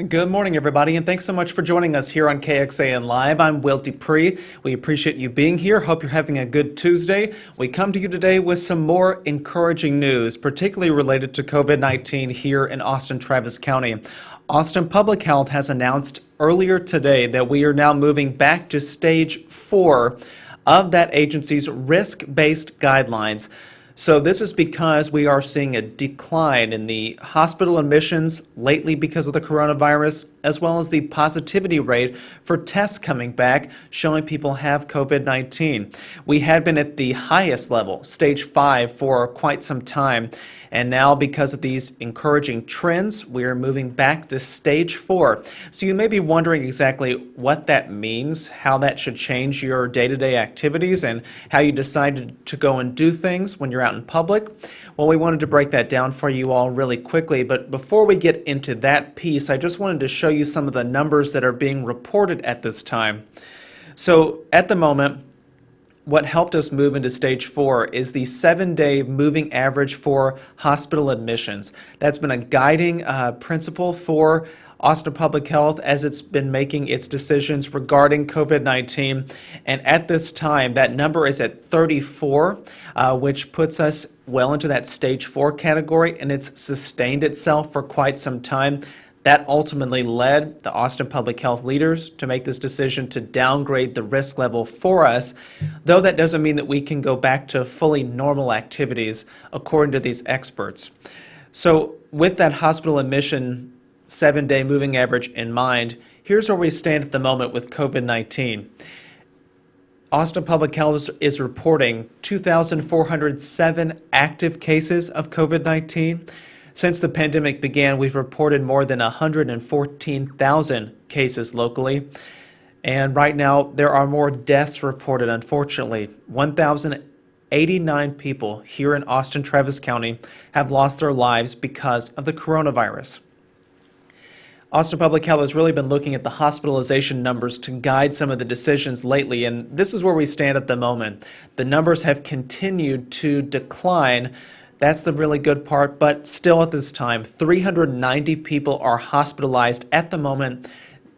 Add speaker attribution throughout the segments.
Speaker 1: Good morning, everybody, and thanks so much for joining us here on KXAN Live. I'm DuPree. We appreciate you being here. Hope you're having a good Tuesday. We come to you today with some more encouraging news, particularly related to COVID-19 here in Austin, Travis County. Austin Public Health has announced earlier today that we are now moving back to stage 4 of that agency's risk-based guidelines. So this is because we are seeing a decline in the hospital admissions lately because of the coronavirus, as well as the positivity rate for tests coming back showing people have COVID-19. We had been at the highest level, stage 5, for quite some time. And now, because of these encouraging trends, we are moving back to stage 4. So you may be wondering exactly what that means, how that should change your day-to-day activities, and how you decided to go and do things when you're out in public. Well, we wanted to break that down for you all really quickly. But before we get into that piece, I just wanted to show you some of the numbers that are being reported at this time. So at the moment, what helped us move into stage 4 is the 7-day moving average for hospital admissions. That's been a guiding principle for Austin Public Health as it's been making its decisions regarding COVID-19. And at this time, that number is at 34, which puts us well into that stage 4 category, and it's sustained itself for quite some time. That ultimately led the Austin Public Health leaders to make this decision to downgrade the risk level for us, though that doesn't mean that we can go back to fully normal activities, according to these experts. So with that hospital admission 7-day moving average in mind, here's where we stand at the moment with COVID-19. Austin Public Health is reporting 2,407 active cases of COVID-19. Since the pandemic began, we've reported more than 114,000 cases locally. And right now, there are more deaths reported, unfortunately. 1,089 people here in Austin, Travis County have lost their lives because of the coronavirus. Austin Public Health has really been looking at the hospitalization numbers to guide some of the decisions lately, and this is where we stand at the moment. The numbers have continued to decline. That's the really good part, but still at this time, 390 people are hospitalized at the moment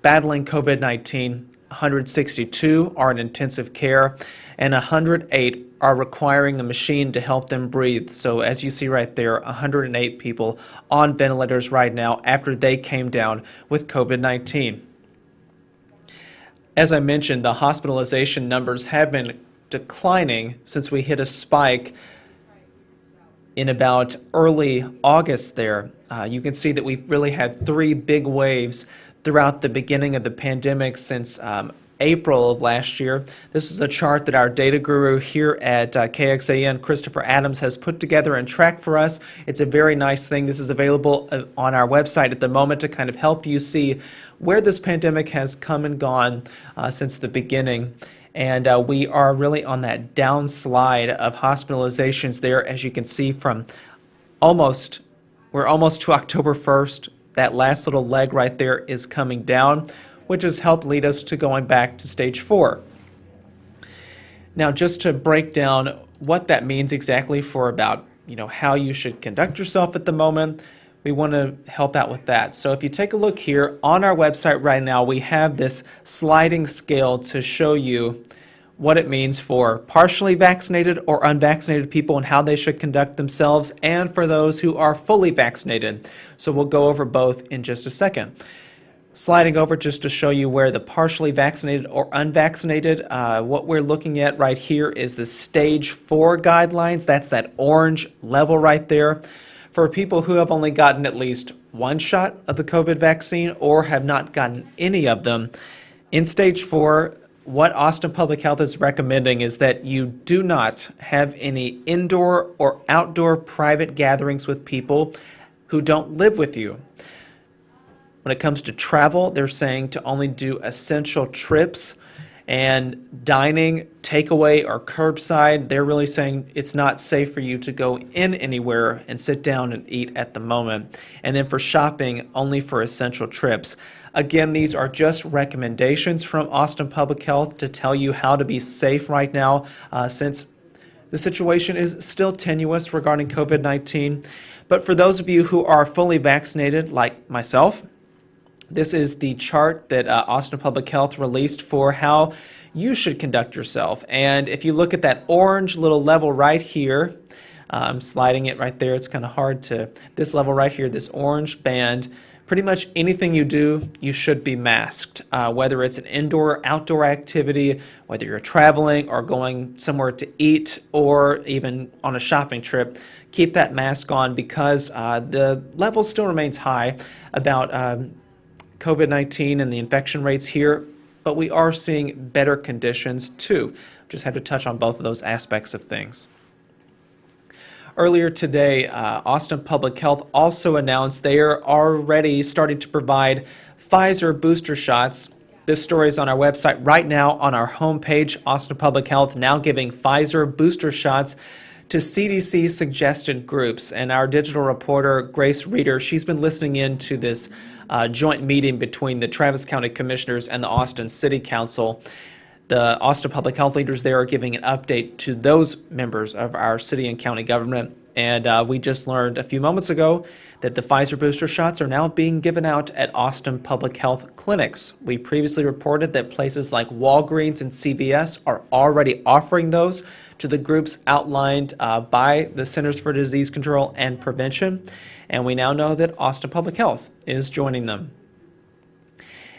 Speaker 1: battling COVID-19. 162 are in intensive care, and 108 are requiring a machine to help them breathe. So as you see right there, 108 people on ventilators right now after they came down with COVID-19. As I mentioned, the hospitalization numbers have been declining since we hit a spike in about early August there. You can see that we've really had 3 big waves throughout the beginning of the pandemic since April of last year. This is a chart that our data guru here at KXAN, Christopher Adams, has put together and tracked for us. It's a very nice thing. This is available on our website at the moment to kind of help you see where this pandemic has come and gone since the beginning. And we are really on that downslide of hospitalizations there, as you can see from we're almost to October 1st. That last little leg right there is coming down, which has helped lead us to going back to stage 4. Now, just to break down what that means exactly for about, how you should conduct yourself at the moment, we want to help out with that. So if you take a look here on our website right now, we have this sliding scale to show you what it means for partially vaccinated or unvaccinated people and how they should conduct themselves, and for those who are fully vaccinated. So we'll go over both in just a second. Sliding over just to show you where the partially vaccinated or unvaccinated, what we're looking at right here is the stage 4 guidelines. That's that orange level right there. For people who have only gotten at least 1 shot of the COVID vaccine or have not gotten any of them, in stage 4, what Austin Public Health is recommending is that you do not have any indoor or outdoor private gatherings with people who don't live with you. When it comes to travel, they're saying to only do essential trips, and dining, takeaway, or curbside, they're really saying it's not safe for you to go in anywhere and sit down and eat at the moment. And then for shopping, only for essential trips. Again, these are just recommendations from Austin Public Health to tell you how to be safe right now, since the situation is still tenuous regarding COVID-19. But for those of you who are fully vaccinated, like myself, This is the chart that Austin Public Health released for how you should conduct yourself. And if you look at that orange little level right here, I'm sliding it right there. It's kind of hard to, this level right here, this orange band, pretty much anything you do, you should be masked. Whether it's an indoor or outdoor activity, whether you're traveling or going somewhere to eat or even on a shopping trip, keep that mask on because the level still remains high about COVID-19 and the infection rates here, but we are seeing better conditions too. Just had to touch on both of those aspects of things. Earlier today, Austin Public Health also announced they are already starting to provide Pfizer booster shots. This story is on our website right now on our homepage. Austin Public Health now giving Pfizer booster shots to CDC suggested groups. And our digital reporter, Grace Reeder, she's been listening in to this joint meeting between the Travis County Commissioners and the Austin City Council. The Austin Public Health leaders there are giving an update to those members of our city and county government. And we just learned a few moments ago that the Pfizer booster shots are now being given out at Austin Public Health clinics. We previously reported that places like Walgreens and CVS are already offering those to the groups outlined by the Centers for Disease Control and Prevention. And we now know that Austin Public Health is joining them.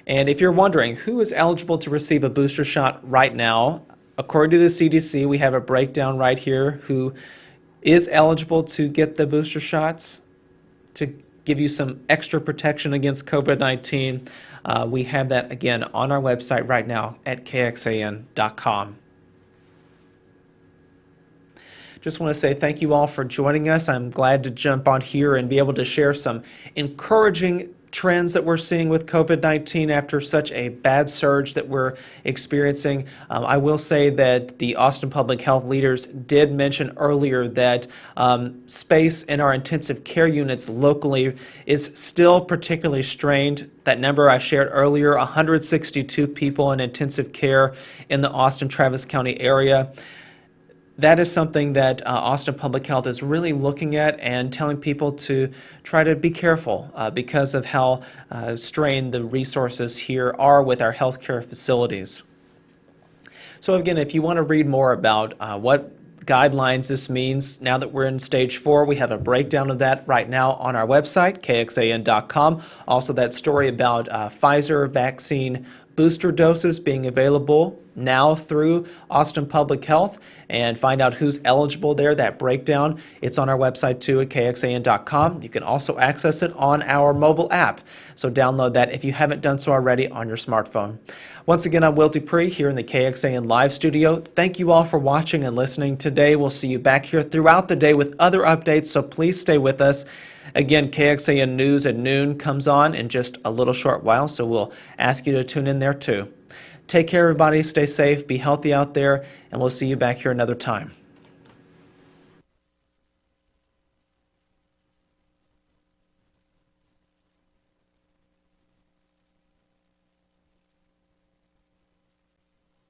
Speaker 1: And if you're wondering who is eligible to receive a booster shot right now, according to the CDC, we have a breakdown right here who is eligible to get the booster shots to give you some extra protection against COVID-19. We have that again on our website right now at KXAN.com. Just want to say thank you all for joining us. I'm glad to jump on here and be able to share some encouraging trends that we're seeing with COVID-19 after such a bad surge that we're experiencing. I will say that the Austin Public Health leaders did mention earlier that space in our intensive care units locally is still particularly strained. That number I shared earlier, 162 people in intensive care in the Austin-Travis County area. That is something that Austin Public Health is really looking at and telling people to try to be careful because of how strained the resources here are with our healthcare facilities. So again, if you want to read more about what guidelines this means now that we're in stage 4, we have a breakdown of that right now on our website, KXAN.com. Also that story about Pfizer vaccine booster doses being available now through Austin Public Health, and find out who's eligible there, that breakdown. It's on our website too at KXAN.com. You can also access it on our mobile app, so download that if you haven't done so already on your smartphone. Once again, I'm Will DuPree here in the KXAN live studio. Thank you all for watching and listening today. We'll see you back here throughout the day with other updates, so please stay with us. Again, KXAN News at noon comes on in just a little short while, so we'll ask you to tune in there too. Take care, everybody. Stay safe. Be healthy out there, and we'll see you back here another time.